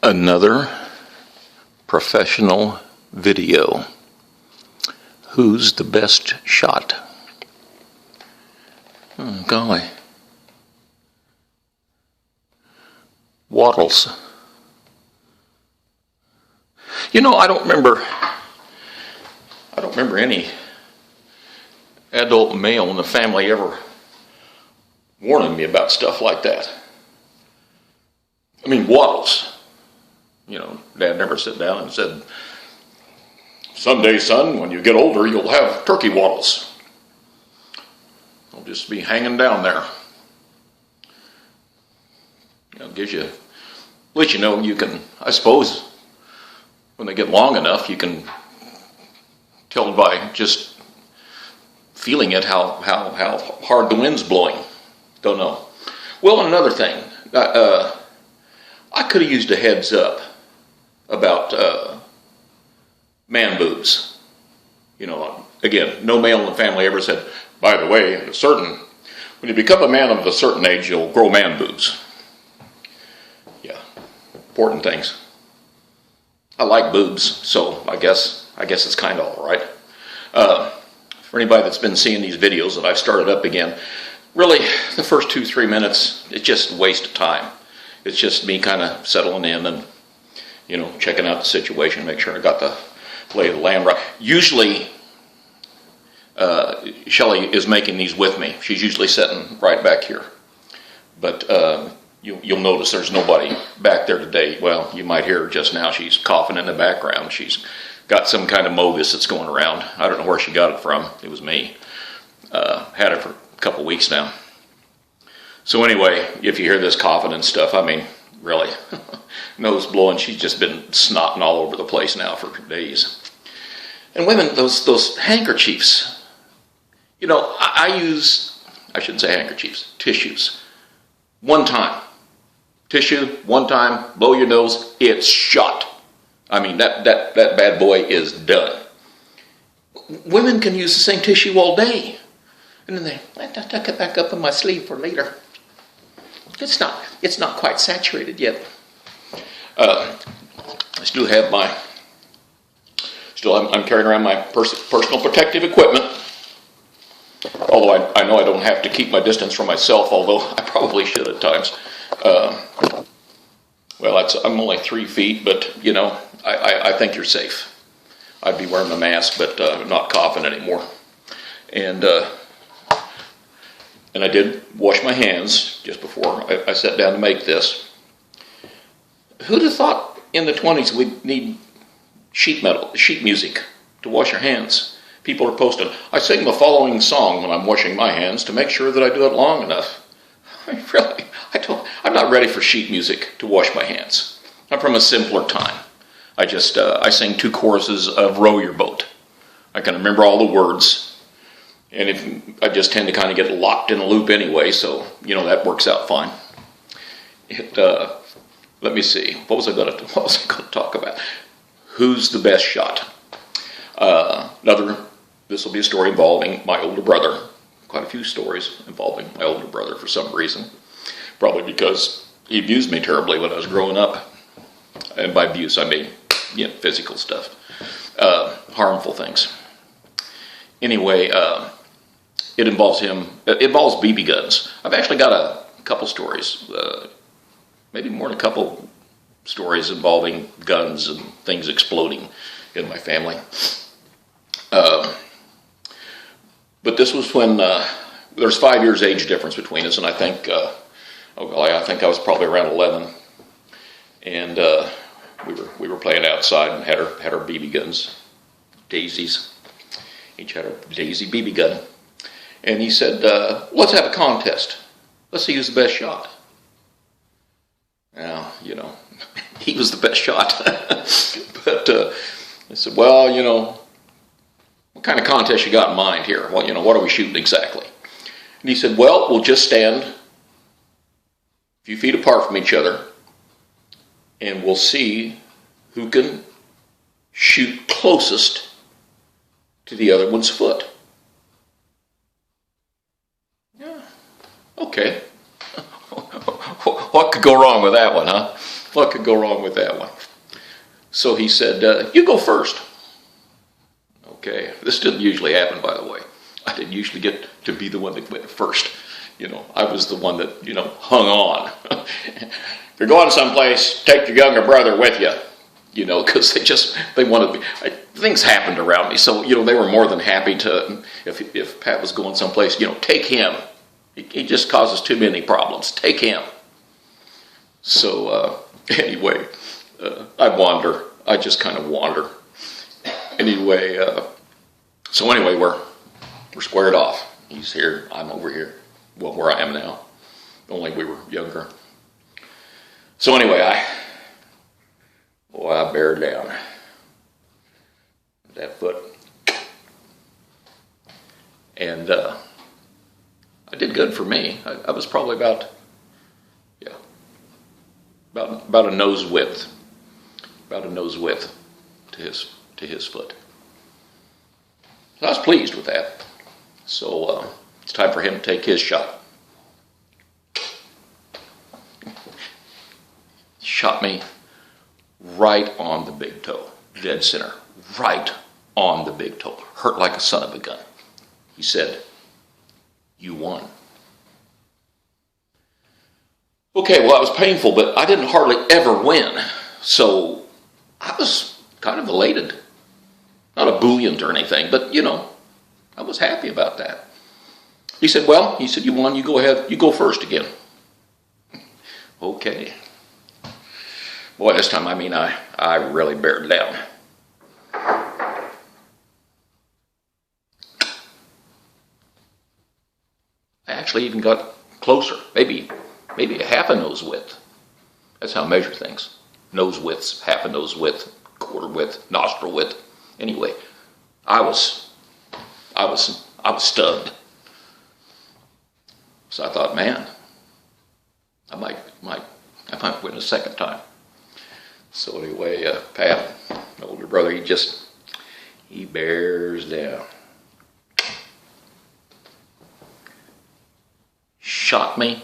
Another professional video. Who's the best shot? Oh, golly. Waddles. You know, I don't remember any adult male in the family ever warning me about stuff like that. I mean, Waddles. You know, Dad never sat down and said, "Someday, son, when you get older, you'll have turkey waddles. They'll just be hanging down there." You know, gives you, at least you know you can, I suppose, when they get long enough, you can tell by just feeling it how hard the wind's blowing. Don't know. Well, another thing, I could have used a heads up about man boobs. You know, again, no male in the family ever said, "By the way, when you become a man of a certain age, you'll grow man boobs." Yeah, important things. I like boobs, so I guess it's kind of all right. For anybody that's been seeing these videos that I've started up again, really, the first 2-3 minutes, it's just a waste of time. It's just me kind of settling in and, you know, checking out the situation, make sure I got the lay of the land right. Usually, Shelley is making these with me. She's usually sitting right back here. But you'll notice there's nobody back there today. Well, you might hear her just now. She's coughing in the background. She's got some kind of mogus that's going around. I don't know where she got it from. It was me. Had it for a couple weeks now. So anyway, if you hear this coughing and stuff, I mean, really, nose blowing. She's just been snotting all over the place now for days. And women, those handkerchiefs. You know, I shouldn't say handkerchiefs, tissues. One time. Tissue, one time, blow your nose, it's shot. I mean, that bad boy is done. Women can use the same tissue all day. And then I tuck it back up in my sleeve for later. It's not quite saturated yet. I still have I'm carrying around my personal protective equipment. Although I know I don't have to keep my distance from myself, although I probably should at times. Well, I'm only 3 feet, but, you know, I think you're safe. I'd be wearing a mask, but not coughing anymore. And I did wash my hands just before I sat down to make this. Who'd have thought in the 20s we'd need sheet music to wash our hands? People are posting, "I sing the following song when I'm washing my hands to make sure that I do it long enough." I mean, really, I'm not ready for sheet music to wash my hands. I'm from a simpler time. I sing 2 choruses of "Row Your Boat." I can remember all the words. And I just tend to kind of get locked in a loop anyway, so, you know, that works out fine. Let me see. What was I going to talk about? Who's the best shot? This will be a story involving my older brother. Quite a few stories involving my older brother for some reason. Probably because he abused me terribly when I was growing up. And by abuse, I mean, you know, physical stuff. Harmful things. Anyway, it involves BB guns. I've actually got a couple stories, maybe more than a couple stories involving guns and things exploding in my family. But this was when there's 5 years age difference between us, and I think I was probably around 11, and we were playing outside and had our BB guns, daisies. Each had a daisy BB gun. And he said, "Let's have a contest. Let's see who's the best shot." Now, you know, he was the best shot. But I said, "Well, you know, what kind of contest you got in mind here? Well, you know, what are we shooting exactly?" And he said, "Well, we'll just stand a few feet apart from each other, and we'll see who can shoot closest to the other one's foot." Yeah. Okay. go wrong with that one, huh? What could go wrong with that one? So he said, you go first. Okay, this didn't usually happen, by the way. I didn't usually get to be the one that went first. I was the one that, hung on. If you're going someplace, take your younger brother with you. Because they wanted to be, things happened around me. So, they were more than happy to, if Pat was going someplace, take him. He just causes too many problems. Take him. So, anyway, I wander. I just kind of wander. Anyway, we're squared off. He's here, I'm over here. Well, where I am now. Only we were younger. So anyway, I bear down. That foot. And I did good for me. I was probably about a nose width. About a nose width to his foot. So I was pleased with that. So it's time for him to take his shot. Shot me right on the big toe, dead center, right on the big toe. Hurt like a son of a gun. He said, you won. Okay, well, it was painful, but I didn't hardly ever win. So I was kind of elated. Not ebullient or anything, but, I was happy about that. He said, you won, you go ahead, you go first again. Okay. Boy, this time, I really bared down. I actually even got closer, maybe a half a nose width. That's how I measure things. Nose widths, half a nose width, quarter width, nostril width. Anyway, I was stunned. So I thought, man, I might win a second time. So anyway, Pat, my older brother, he bears down. Shot me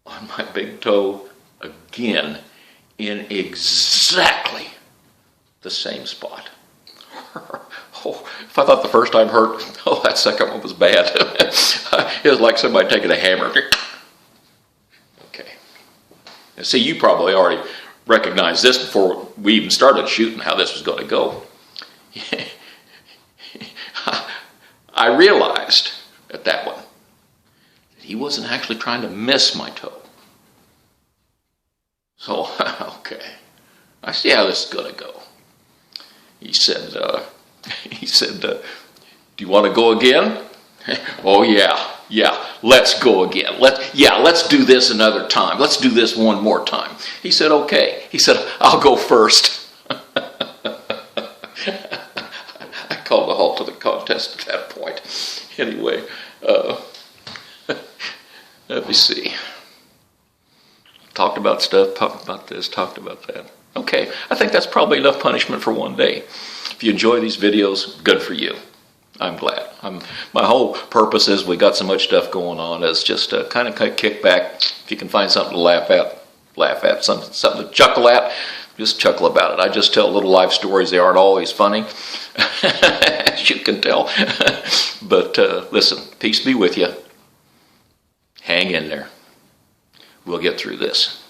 on my big toe again in exactly the same spot. Oh, if I thought the first time hurt, that second one was bad. It was like somebody taking a hammer. Okay. Now, see, you probably already recognized this before we even started shooting, how this was going to go. I realized at that one that he wasn't actually trying to miss my toe. So, okay, I see how this is going to go. He said, do you want to go again? Oh, yeah, let's go again. Let's do this another time. Let's do this one more time. He said, okay. He said, I'll go first. I called a halt to the contest at that point. Anyway, let me see. Talked about stuff, talked about this, talked about that. Okay, I think that's probably enough punishment for one day. If you enjoy these videos, good for you. I'm glad. My whole purpose is we got so much stuff going on is just to kind of kick back. If you can find something to laugh at, something to chuckle at, just chuckle about it. I just tell little life stories. They aren't always funny, as you can tell. But listen, peace be with you. Hang in there. We'll get through this.